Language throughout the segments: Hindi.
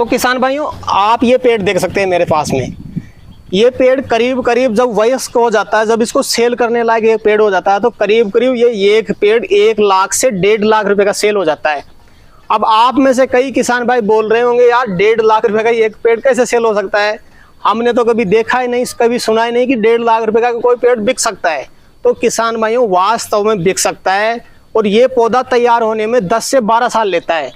तो किसान भाइयों, आप ये पेड़ देख सकते हैं मेरे पास में। ये पेड़ करीब करीब जब वयस्क हो जाता है, जब इसको सेल करने लायक ये पेड़ हो जाता है, तो करीब करीब ये एक पेड़ 1 लाख से 1.5 लाख रुपए का सेल हो जाता है। अब आप में से कई किसान भाई बोल रहे होंगे, यार 1.5 लाख रुपए का एक पेड़ कैसे सेल हो सकता है? हमने तो कभी देखा ही नहीं, कभी सुना ही नहीं कि 1.5 लाख रुपए का कोई पेड़ बिक सकता है। तो किसान भाइयों, वास्तव में बिक सकता है। और ये पौधा तैयार होने में 10 से 12 साल लेता है।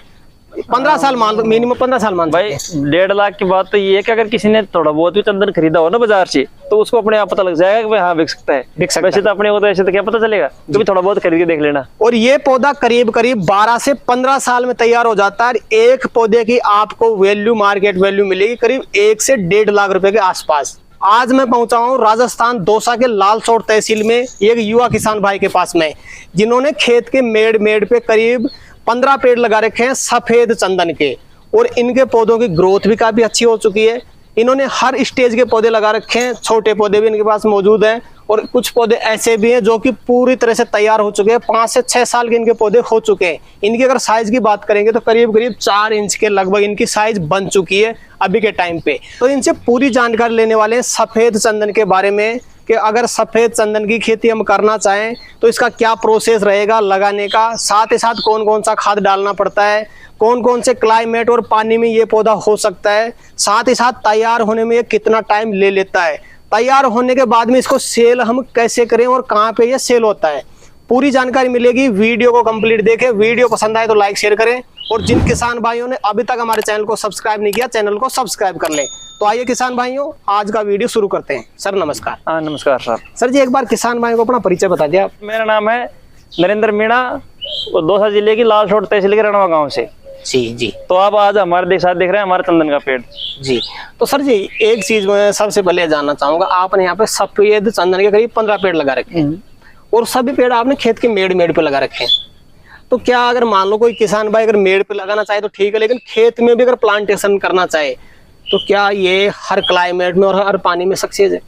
15 साल मान लो, मिनिमम 15 साल मान भाई। 1.5 लाख की बात तो ये है कि अगर किसी ने थोड़ा बहुत भी चंदन खरीदा हो ना बाजार से, तो उसको अपने आप पता लग जाएगा कि भाई हाँ बिक सकता है, बिक सकता वैसे तो अपने को तो ऐसे तो क्या पता चलेगा, तो भी थोड़ा बहुत खरीद के देख लेना। और ये पौधा करीब करीब 12 से 15 साल में तैयार हो जाता है। एक पौधे की आपको वैल्यू, मार्केट वैल्यू मिलेगी करीब 1 से 1.5 लाख रुपए के आसपास। आज मैं पहुंचा हूं राजस्थान दौसा के लालसोट तहसील में एक युवा किसान भाई के पास में, जिन्होंने खेत के मेड़ पे करीब 15 पेड़ लगा रखे हैं सफेद चंदन के। और इनके पौधों की ग्रोथ भी काफी अच्छी हो चुकी है। इन्होंने हर स्टेज के पौधे लगा रखे हैं, छोटे पौधे भी इनके पास मौजूद हैं और कुछ पौधे ऐसे भी हैं जो कि पूरी तरह से तैयार हो चुके हैं। 5 से 6 साल के इनके पौधे हो चुके हैं। इनकी अगर साइज की बात करेंगे तो करीब करीब 4 इंच के लगभग इनकी साइज बन चुकी है अभी के टाइम पे। तो इनसे पूरी जानकारी लेने वाले हैं सफेद चंदन के बारे में, कि अगर सफेद चंदन की खेती हम करना चाहें तो इसका क्या प्रोसेस रहेगा लगाने का, साथ ही साथ कौन कौन सा खाद डालना पड़ता है, कौन कौन से क्लाइमेट और पानी में ये पौधा हो सकता है, साथ ही साथ तैयार होने में ये कितना टाइम ले लेता है, तैयार होने के बाद में इसको सेल हम कैसे करें और कहाँ पे ये सेल होता है, पूरी जानकारी मिलेगी। वीडियो को कंप्लीट देखें। वीडियो पसंद आए तो लाइक शेयर करें और जिन किसान भाइयों ने अभी तक हमारे चैनल को सब्सक्राइब नहीं किया, चैनल को सब्सक्राइब कर लें। तो आइए किसान भाइयों, आज का वीडियो शुरू करते हैं। सर नमस्कार। हाँ नमस्कार सर। सर जी, एक बार किसान भाइयों को अपना परिचय बता दिया। मेरा नाम है नरेंद्र मीणा, दौसा जिले की लालसोट तहसील के रणवा गाँव से। जी। तो आप आज हमारे साथ देख रहे हैं हमारे चंदन का पेड़। जी। तो सर जी, एक चीज मैं सबसे पहले जानना चाहूंगा, आपने यहाँ पे सफेद चंदन के करीब 15 पेड़ लगा रखे हैं और सभी पेड़ आपने खेत के मेड़ पे लगा रखे हैं। तो क्या अगर मान लो कोई किसान भाई अगर मेड़ पे लगाना चाहे तो ठीक है, लेकिन खेत में भी अगर प्लांटेशन करना चाहे तो क्या ये हर क्लाइमेट में और हर पानी में सक्सेस है?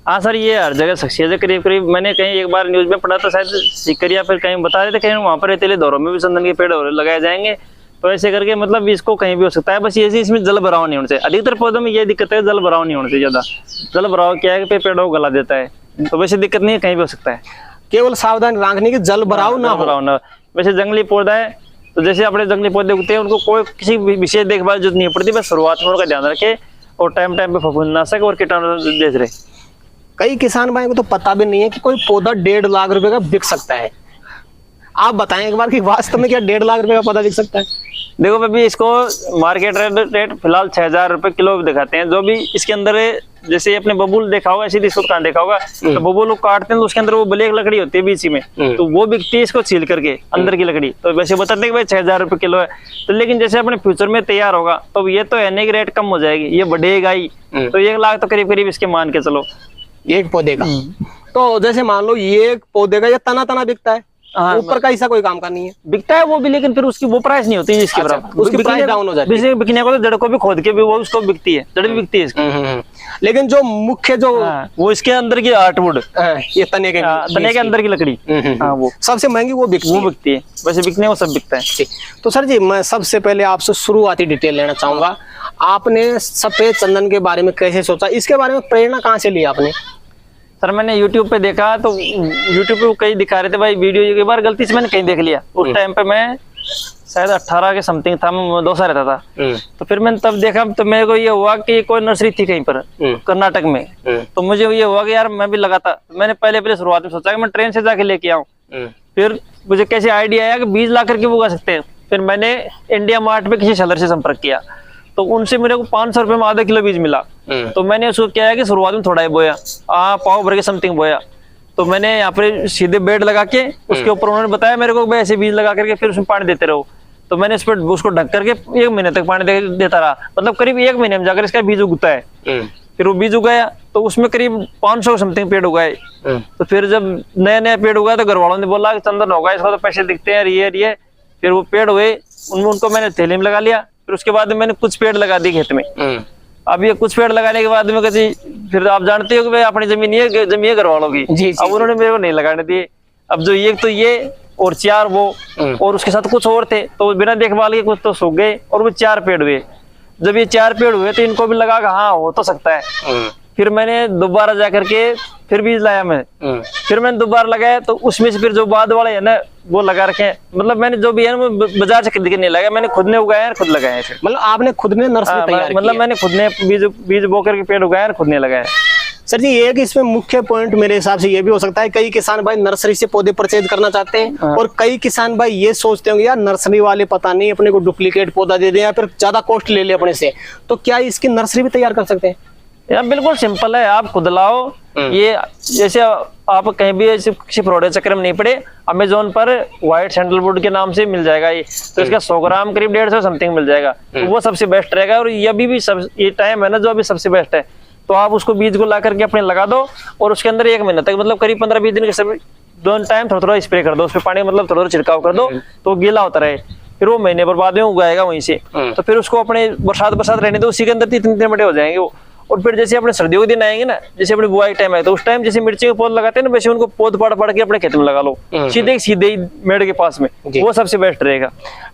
हाँ सर, ये हर जगह सक्सेस है। करीब करीब मैंने कहीं एक बार न्यूज में पढ़ा था, शायद सिकरिया फिर कहीं बता रहे थे, कहीं वहाँ पर रेतीले दौरों में भी चंदन के पेड़ लगाए जाएंगे। तो ऐसे करके मतलब इसको कहीं भी हो सकता है। बस ये इसमें जल भराव नहीं होने से, अधिकतर पौधों में ये दिक्कत है, जल भराव नहीं होने से। ज्यादा जल भराव क्या है कि पेड़ों को गला देता है, तो वैसे दिक्कत नहीं है, कहीं भी हो सकता है। केवल सावधान रखने की जल भराव ना हो। वैसे जंगली पौधा है तो जैसे अपने जंगली पौधे उगते हैं उनको कोई किसी विशेष देखभाल जरूरत नहीं पड़ती, बस शुरुआत में उनका ध्यान रखे और टाइम पे फफूंदनाशक और कीटाणु देते रहे। कई किसान भाई को तो पता भी नहीं है कि कोई पौधा 1.5 लाख रुपए का बिक सकता है। आप बताएं एक बार कि वास्तव में क्या 1.5 लाख रुपए का पौधा बिक सकता है? देखो भाई, इसको मार्केट रेट फिलहाल 6000 रुपए किलो दिखाते हैं। जो भी इसके अंदर जैसे अपने बबूल देखा होगा, ऐसे इसको कहाँ देखा होगा, तो बबूल को काटते हैं तो उसके अंदर वो ब्लैक लकड़ी होती है बीच में, तो वो बिकती है इसको छील करके अंदर की लकड़ी। तो वैसे बताते हैं कि भाई 6000 रुपए किलो है। तो लेकिन जैसे अपने फ्यूचर में तैयार होगा तो ये तो है नहीं कि रेट कम हो जाएगी, ये बढ़ेगा ही। तो 1 लाख तो करीब करीब इसके मान के चलो एक पौधे का। तो जैसे मान लो ये पौधे का ये तना बिकता है, ऊपर का हिस्सा कोई काम का नहीं है, बिकता है वो भी, लेकिन फिर उसकी वो प्राइस नहीं होती इसके बराबर। उसकी प्राइस डाउन हो जाती है। बिकने को तो जड़ को भी खोद के भी वो उसको बिकती है, जड़ भी बिकती है इसकी। लेकिन जो मुख्य जो वो इसके अंदर की आर्टवुड, ये तने के अंदर की लकड़ी, वो सबसे महंगी वो बिकती है। वैसे बिकने वो सब बिकता है। तो सर जी, मैं सबसे पहले आपसे शुरुआती डिटेल लेना चाहूंगा। आपने सफेद चंदन के बारे में कैसे सोचा, इसके बारे में प्रेरणा कहाँ से ली आपने? सर मैंने YouTube पे देखा, तो YouTube पे कई दिखा रहे थे भाई वीडियो। एक बार गलती से मैंने कहीं देख लिया, उस टाइम पे मैं शायद 18 के समथिंग था, मैं दौसा रहता था। तो फिर मैंने तब देखा तो मेरे को ये हुआ कि कोई नर्सरी थी कहीं पर कर्नाटक में, तो मुझे ये हुआ कि यार मैं भी लगाता। मैंने पहले शुरुआत में सोचा कि मैं ट्रेन से जाके लेके आऊँ। फिर मुझे कैसे आइडिया आया कि बीज ला करके वो उगा सकते हैं। फिर मैंने इंडिया मार्ट पे किसी सेलर से संपर्क किया, तो उनसे मेरे को 500 रुपए में आधा किलो बीज मिला। तो मैंने उसको क्या है कि शुरुआत में थोड़ा ही बोया, पाव भर के समथिंग बोया। तो मैंने यहाँ पे सीधे बेड लगा के उसके ऊपर उन्होंने बताया मेरे को ऐसे बीज लगा करके फिर उसमें पानी देते रहो। तो मैंने इस पर उसको ढक करके 1 महीने तक पानी देता रहा, मतलब करीब 1 महीने में जाकर इसका बीज उगता है। फिर वो बीज उगाया तो उसमें करीब 500 समथिंग पेड़ उगाए। तो फिर जब नया पेड़ उगाया तो घर वालों ने बोला कि चंदन होगा, इसको तो पैसे दिखते हैं, ये। फिर वो पेड़ हुए, उनको मैंने थैली में लगा लिया। फिर उसके बाद मैंने कुछ पेड़ लगा दिए खेत में। अब ये कुछ पेड़ लगाने के बाद में कहती, फिर आप जानते हो कि भाई अपनी जमीन है घर वालों की। अब उन्होंने मेरे को नहीं लगाने दिए। अब जो ये तो ये और 4 वो और उसके साथ कुछ और थे, तो बिना देखभाल के कुछ तो सूख गए और वो 4 पेड़ हुए। जब ये 4 पेड़ हुए तो इनको भी लगा कि हाँ हो तो सकता है। फिर मैंने दोबारा जा करके फिर बीज लाया मैं, फिर मैंने दोबारा लगाया तो उसमें से फिर जो बाद वाले है ना वो लगा रखे हैं। मतलब मैंने जो भी है ना वो बाजार से खरीद के नहीं लगाया, मैंने खुद ने उगाया है, खुद लगाया है। मतलब आपने खुद ने नर्सरी तैयार की मतलब है। मैंने खुद ने बीज बो करके पेड़ उगाया और खुद ने लगाया। सर जी एक इसमें मुख्य पॉइंट मेरे हिसाब से ये भी हो सकता है, कई किसान भाई नर्सरी से पौधे परचेज करना चाहते हैं और कई किसान भाई ये सोचते होंगे यार नर्सरी वाले पता नहीं अपने को डुप्लीकेट पौधा दे दें या फिर ज्यादा कॉस्ट ले ले अपने से, तो क्या इसकी नर्सरी भी तैयार कर सकते हैं? यार बिल्कुल सिंपल है, आप खुद लाओ। ये जैसे आप कहीं भी ऐसे किसी फ्रॉड चक्कर में नहीं पड़े, अमेजोन पर व्हाइट सैंडलवुड के नाम से मिल जाएगा ये, तो इसका 100 ग्राम करीब 150 समथिंग मिल जाएगा, तो वो सबसे बेस्ट रहेगा। और ये अभी भी ये टाइम है ना जो अभी सबसे बेस्ट है, तो आप उसको बीज को ला करके अपने लगा दो और उसके अंदर 1 महीने तक मतलब करीब 15-20 दिन के सब दोनों टाइम थोड़ा थोड़ा स्प्रे कर दो, उसमें पानी मतलब थोड़ा थोड़ा छिड़काव कर दो तो गीला होता रहे। फिर वो महीने पर बाद में उगाएगा वहीं से, तो फिर उसको अपने बरसात रहने दो, उसी के अंदर 3 बड़े हो जाएंगे वो। और फिर जैसे अपने सर्दियों के दिन आएंगे ना, जैसे अपने बुआई टाइम आए तो उस टाइम जैसे मिर्ची के पौधे लगाते हैं ना, वैसे उनको पौध पड़ के अपने खेत में लगा लो, सीधे ही मेड़ के पास में, वो सबसे बेस्ट रहेगा।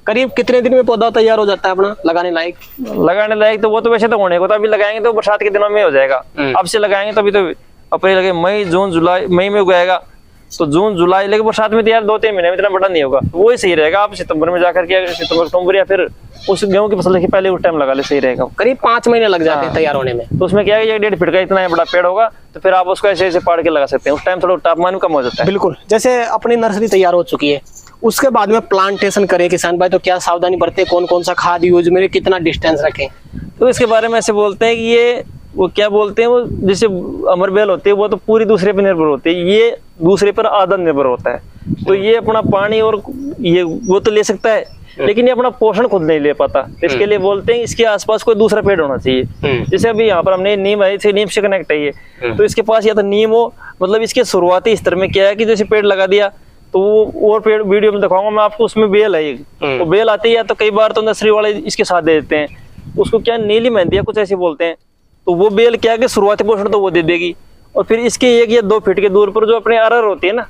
करीब कितने दिन में पौधा तैयार हो जाता है अपना लगाने लायक? लगाने लायक तो वो तो वैसे तो होने को तो अभी लगाएंगे तो बरसात के दिनों में हो जाएगा। अब से लगाएंगे तो अभी तो अप्रैल लगे मई जून जुलाई, मई में उगाएगा तो जून जुलाई, लेकिन बरसात में तो यार 2-3 महीने में इतना बड़ा नहीं होगा, वो ही सही रहेगा। आप सितंबर में जाकर के सितंबर अक्टूबर या फिर उस गेहूं की फसल के पहले उस टाइम लगा ले, सही रहेगा। करीब 5 महीने लग जाते हैं तैयार होने में। तो उसमें क्या है 1.5 फीट का इतना बड़ा पेड़ होगा तो फिर आप उसको ऐसे ऐसे पाड़ के लगा सकते हैं, उस टाइम थोड़ा तापमान कम हो जाता है। बिल्कुल, जैसे अपनी नर्सरी तैयार हो चुकी है उसके बाद में प्लांटेशन करें किसान भाई तो क्या सावधानी बरते, कौन कौन सा खाद यूज में, कितना डिस्टेंस रखें? तो इसके बारे में ऐसे बोलते हैं कि ये वो क्या बोलते हैं, वो जैसे अमरबेल होती है वो तो पूरी दूसरे पर निर्भर होती है, ये दूसरे पर आधा निर्भर होता है। तो ये अपना पानी और ये वो तो ले सकता है लेकिन ये अपना पोषण खुद नहीं ले पाता, इसके लिए बोलते हैं इसके आसपास कोई दूसरा पेड़ होना चाहिए। जैसे अभी यहाँ पर हमने नीम है, इसे नीम से कनेक्ट है ये, तो इसके पास या तो नीम हो, मतलब इसके शुरुआती स्तर में क्या है कि जैसे पेड़ लगा दिया तो वो और पेड़ वीडियो में दिखाऊंगा मैं आपको, उसमें बेल है एक, वो बेल आती है या तो कई बार तो नर्सरी वाले इसके साथ दे देते हैं, उसको क्या नीली मेहंदी या कुछ ऐसे बोलते हैं। तो वो बेल क्या है कि शुरुआती पोषण तो वो दे देगी और फिर इसके 1 या 2 फीट के दूर पर जो अपने अरहर होती है ना,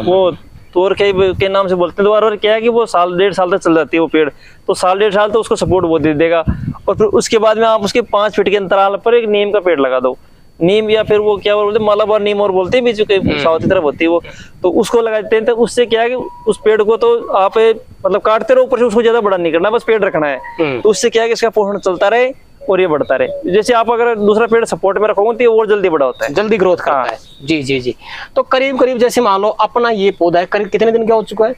वो तोर के नाम से बोलते हैं, तो अरहर क्या है कि वो 1.5 साल तक चल जाती है वो पेड़, तो 1.5 साल तो उसको सपोर्ट वो दे देगा। और फिर उसके बाद में आप उसके 5 फीट के अंतराल पर एक नीम का पेड़ लगा दो, नीम या फिर वो क्या बोलते हैं मालाबार नीम और बोलते हैं, बीच के साउथ की तरफ होती है वो, तो उसको लगा देते हैं। तो उससे क्या है कि उस पेड़ को तो आप मतलब काटते रहो, ऊपर से उसको ज्यादा बड़ा नहीं करना, बस पेड़ रखना है, तो उससे क्या है कि इसका पोषण चलता रहे और ये बढ़ता रहे। जैसे आप अगर दूसरा पेड़ सपोर्ट में रखोगे तो ये और जल्दी बड़ा होता है, जल्दी ग्रोथ करता है। जी जी जी। तो करीब करीब जैसे मान लो अपना ये पौधा है करीब कितने दिन का हो चुका है?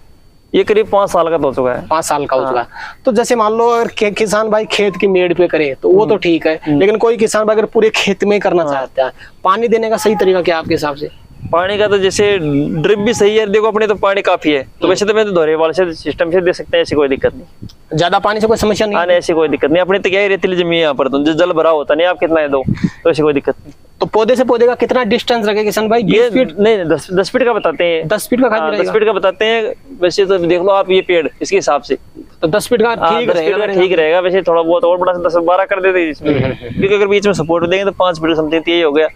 ये करीब 5 साल का तो हो चुका है। 5 साल का हो चुका है। तो जैसे मान लो अगर किसान भाई खेत की मेड़ पे करे तो वो तो ठीक है, लेकिन कोई किसान भाई अगर पूरे खेत में करना चाहता है, पानी देने का सही तरीका क्या आपके हिसाब से? पानी का तो जैसे ड्रिप भी सही है, देखो अपने तो पानी काफी है, तो वैसे तो मैं तो दोहरे वाले से सिस्टम से दे सकते हैं, ऐसी कोई दिक्कत नहीं, ज्यादा पानी से कोई समस्या नहीं? हाँ नहीं ऐसी कोई दिक्कत नहीं, अपने तो क्या है रेतीली जमीन यहाँ पर, तो जल भरा होता नहीं, आप कितना दो तो ऐसी कोई दिक्कत नहीं। तो पौधे से पौधे का कितना डिस्टेंस रखे किसान भाई? ये 10 फीट का बताते हैं, 10 फीट का खाद 10 फीट का बताते हैं। वैसे तो देख लो आप ये पेड़ इसके हिसाब से तो 10 फीट का ठीक रहेगा, ठीक रहेगा। वैसे थोड़ा बहुत और बड़ा 10-12 कर देते इसमें, क्योंकि अगर बीच में सपोर्ट देंगे तो 5 फीट समथिंग यही हो गया,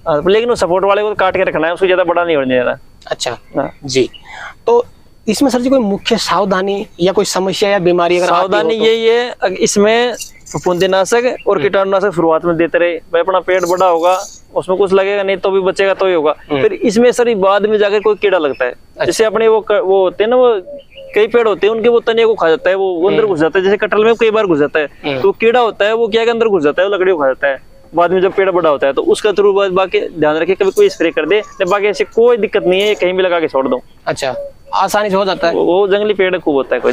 लेकिन वो सपोर्ट वाले को काट के रखना है, उसको ज्यादा बड़ा नहीं होने देना। अच्छा जी। तो इसमें सर जी कोई मुख्य सावधानी या कोई समस्या या बीमारी अगर सावधानी यही है, इसमें फफूंदीनाशक और कीटाणुनाशक शुरुआत में देते रहे, भाई अपना पेड़ बड़ा होगा उसमें कुछ लगेगा नहीं तो भी बचेगा तो ही होगा। फिर इसमें सर बाद में जाकर कोई कीड़ा लगता है, जैसे अपने वो होते हैं ना, वो कई पेड़ होते हैं उनके वो तने को खा जाता है, वो अंदर घुस जाता है, जैसे कटहल में कई बार घुस जाता है, तो कीड़ा होता है वो क्या के अंदर घुस जाता है, वो लकड़ी को खा जाता है बाद में जब पेड़ बड़ा होता है, तो उसका थ्रू बाकी ध्यान रखे कभी कोई स्प्रे कर दे, बाकी ऐसे कोई दिक्कत नहीं है, कहीं भी लगा के छोड़ दो। अच्छा, आसानी से हो जाता है, वो जंगली पेड़ खूब होता है, कोई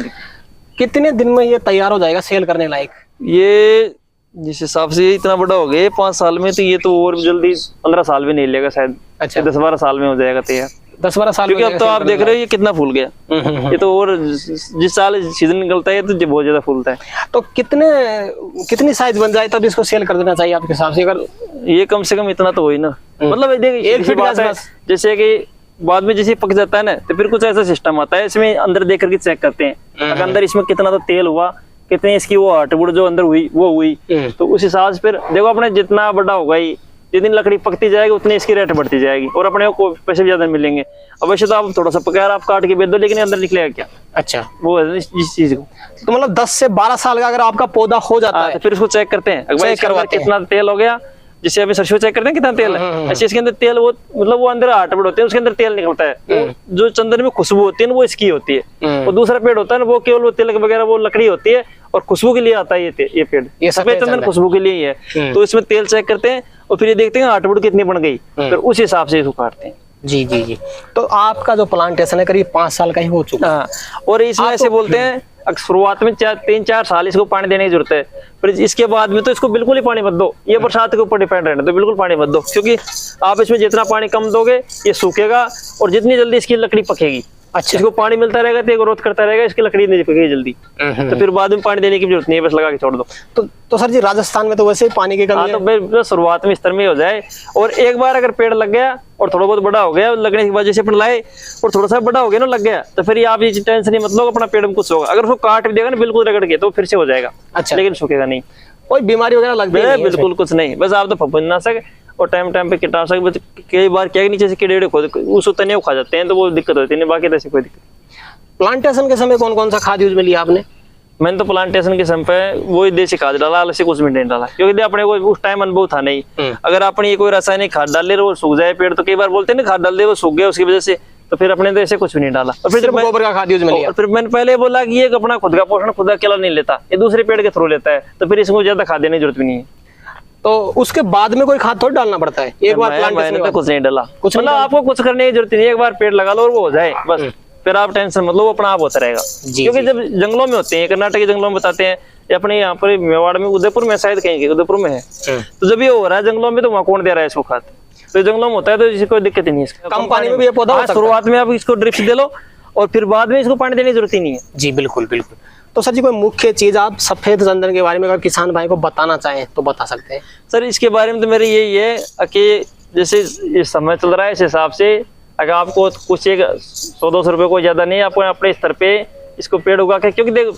कितने दिन में ये तैयार हो जाएगा सेल करने लायक? ये जिस हिसाब से इतना बड़ा हो गया 5 साल में, तो ये तो और जल्दी 15 साल भी नहीं लेगा शायद। अच्छा, 10-12 साल में हो जाएगा तैयार, 10-12 साल, क्योंकि अब तो आप देख रहे हो ये कितना फूल गया, ये तो और जिस साल सीजन निकलता है तो बहुत ज्यादा फूलता है। तो कितनी साइज बन जाए तब इसको सेल कर देना चाहिए आपके हिसाब से? अगर ये कम से कम इतना तो हो ही ना, मतलब देखिए 1 फीट का, जैसे कि बाद में जैसे पक जाता है ना, तो फिर कुछ ऐसा सिस्टम आता है, इसमें अंदर देख करके चेक करते हैं अगर अंदर इसमें कितना तो तेल हुआ, कितने इसकी वो हार्टवुड जो अंदर हुई वो हुई, तो उस हिसाब से फिर देखो अपने जितना बड़ा होगा जितनी लकड़ी पकती जाएगी उतनी इसकी रेट बढ़ती जाएगी और अपने को पैसे भी ज्यादा मिलेंगे। अब वैसे तो आप थोड़ा सा पका आप काट के बेच दो, लेकिन अंदर निकलेगा क्या? अच्छा, वो है इस चीज को। तो मतलब 10 से 12 साल का अगर आपका पौधा हो जाता है तो फिर उसको चेक करते हैं, चेक करवाते हैं। कितना तेल हो गया, जैसे अभी सरसों चेक करते हैं कितना तेल है, ऐसे इसके अंदर तेल वो मतलब वो अंदर आठ पेड़ होते हैं, उसके अंदर तेल निकलता है। वो जो चंदन में खुशबू होती है ना वो इसकी होती है, और दूसरा पेड़ होता है ना वो केवल वो तिलक वगैरह वो लकड़ी होती है और खुशबू के लिए आता है ये पेड़, ये सफेद चंदन खुशबू के लिए ही है। तो इसमें तेल चेक करते हैं और फिर ये देखते हैं आठ पेड़ कितनी बन गई, फिर उस हिसाब से इसको काटते हैं। जी जी जी। तो आपका जो प्लांटेशन है करीब 5 साल का ही हो चुका है। और इसमें ऐसे बोलते हैं शुरुआत में 3-4 साल इसको पानी देने की जरूरत है, फिर इसके बाद में तो इसको बिल्कुल ही पानी मत दो, ये बरसात के ऊपर डिपेंड रहना, तो बिल्कुल पानी मत दो, क्योंकि आप इसमें जितना पानी कम दोगे ये सूखेगा और जितनी जल्दी इसकी लकड़ी पकेगी। अच्छा, इसको पानी मिलता रहेगा तो ये ग्रोथ करता रहेगा, इसकी लकड़ी नहीं पकेगी जल्दी, तो फिर बाद में पानी देने की जरूरत नहीं है, बस लगा के छोड़ दो। तो सर जी राजस्थान में तो वैसे ही पानी की कमी है। तो शुरुआत में इस तरह में हो जाए, और एक बार अगर पेड़ लग गया और थोड़ा बहुत बड़ा हो गया, लगने की वजह से अपन लाए और थोड़ा सा बड़ा हो गया ना लग गया, तो फिर आप ये टेंशन नहीं मतलब अपना पेड़ में कुछ होगा। अगर उसको काट भी देगा ना बिल्कुल रगड़ के तो फिर से हो जाएगा। अच्छा, लेकिन सूखेगा नहीं, कोई बीमारी वगैरह लग गई बिल्कुल कुछ नहीं, बस आप तो फफूंदनाशक और टाइम पे कीटनाशक, कई बार क्या नीचे से कीड़े खोद उसको तने खा जाते हैं तो वो दिक्कत होती है, बाकी तो ऐसी कोई दिक्कत। प्लांटेशन के समय कौन कौन सा खाद यूज में लिया आपने? मैंने तो प्लांटेशन के समय पे वही देसी खाद डाला, अलग से कुछ भी नहीं डाला, क्योंकि अपने को उस टाइम अनुभव था नहीं। अगर अपने ये कोई रासायनिक खाद डाल ले वो सूख जाए पेड़, तो कई बार बोलते हैं ना खाद डाल दे वो सूख गया उसकी वजह से, तो फिर अपने तो ऐसे कुछ भी नहीं डाला। और फिर गोबर का खाद यूज में लिया। फिर मैंने पहले बोला कि ये अपना खुद का पोषण खुद अकेला नहीं लेता, ये दूसरे पेड़ के थ्रू लेता है, तो फिर इसको ज्यादा खाद देने की जरूरत भी नहीं है। तो उसके बाद में कोई खाद थोड़ी डालना पड़ता है? एक बार मैंने तो कुछ नहीं डाला, कुछ मतलब आपको कुछ करने की जरूरत नहीं है, एक बार पेड़ लगा लो और वो हो जाए बस, फिर आप टेंशन मतलब वो अपना आप होता रहेगा। क्योंकि जब जंगलों में होते हैं, कर्नाटक के जंगलों में बताते हैं, अपने यहाँ पर मेवाड़ में उदयपुर में शायद कहीं उदयपुर में है, तो जब ये हो रहा है जंगलों में तो वहाँ कौन दे रहा है इसको खाद? तो जंगलों में होता है तो इसकी कोई दिक्कत नहीं है। कम पानी में भी ये पौधा हो सकता है। शुरुआत में आप इसको ड्रिप दे लो और फिर बाद में इसको पानी देने की जरूरत ही नहीं है। जी बिल्कुल बिल्कुल। तो सर जी कोई मुख्य चीज आप सफेद चंदन के बारे में अगर किसान भाई को बताना चाहें तो बता सकते हैं? सर इसके बारे में तो मेरी यही है कि जैसे ये समय चल रहा है इस हिसाब से अगर आपको कुछ एक 100-200 रुपये को ज्यादा नहीं, आपको अपने स्तर पे इसको पेड़ उगा के, क्योंकि देख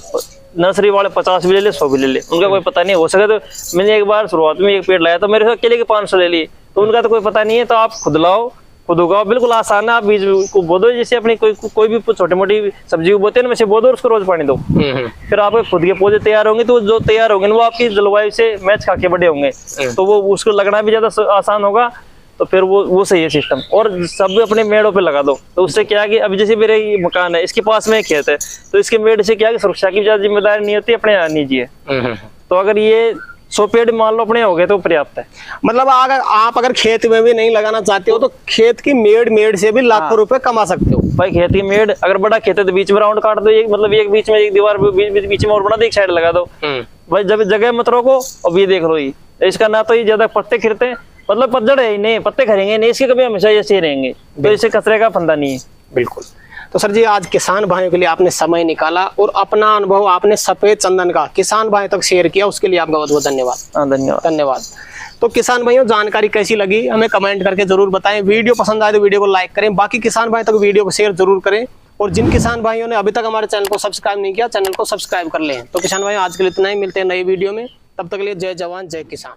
नर्सरी वाले 50 भी ले ले 100 भी ले ले, उनका कोई पता नहीं हो सके। तो मैंने एक बार शुरुआत में एक पेड़ लाया तो मेरे से अकेले के 500 ले लिए, तो उनका तो कोई पता नहीं है। तो आप खुद लाओ खुद उगाओ, बिल्कुल आसान है। आप बीज को बो दो, जैसे अपनी कोई भी छोटी मोटी सब्जी को बोते हैं ना वैसे बो दो, उसको रोज पानी दो, फिर आपके खुद के पौधे तैयार होंगे। तो जो तैयार होंगे वो आपकी जलवायु से मैच खा के बड़े होंगे, तो वो उसको लगना भी ज्यादा आसान होगा। तो फिर वो सही है सिस्टम। और सब अपने मेड़ों पे लगा दो, तो उससे क्या है कि अभी जैसे मेरे ये मकान है इसके पास में खेत है, तो इसके मेड़ से क्या है कि सुरक्षा की ज्यादा जिम्मेदारी नहीं होती, अपने निजी है। तो अगर ये 100 पेड़ मान लो अपने हो गए तो पर्याप्त है। मतलब अगर खेत में भी नहीं लगाना चाहते हो तो खेत की मेड़ से भी लाखों रुपए कमा सकते हो। भाई खेत की मेड़ अगर बड़ा खेत है तो बीच में राउंड काट दो, मतलब एक बीच में एक दीवार बीच में और बना दो, एक साइड लगा दो। भाई जब जगह मत रोको। अब ये देख लो, ये इसका ना तो ये ज्यादा पत्ते खिरते हैं, मतलब पतझड़ है ही नहीं, पत्ते खरेंगे नहीं, इसके कभी हमेशा ऐसे ही रहेंगे, तो इससे कचरे का फंदा नहीं है। बिल्कुल। तो सर जी आज किसान भाइयों के लिए आपने समय निकाला और अपना अनुभव आपने सफेद चंदन का किसान भाई तक शेयर किया, उसके लिए आपका बहुत बहुत धन्यवाद। धन्यवाद। तो किसान भाइयों जानकारी कैसी लगी हमें कमेंट करके जरूर बताएं। वीडियो पसंद आए तो वीडियो को लाइक करें, बाकी किसान भाई तक वीडियो को शेयर जरूर करें। और जिन किसान भाइयों ने अभी तक हमारे चैनल को सब्सक्राइब नहीं किया, चैनल को सब्सक्राइब कर लें। तो किसान भाइयों आज के लिए इतना ही, मिलते हैं नई वीडियो में, तब तक के लिए जय जवान जय किसान।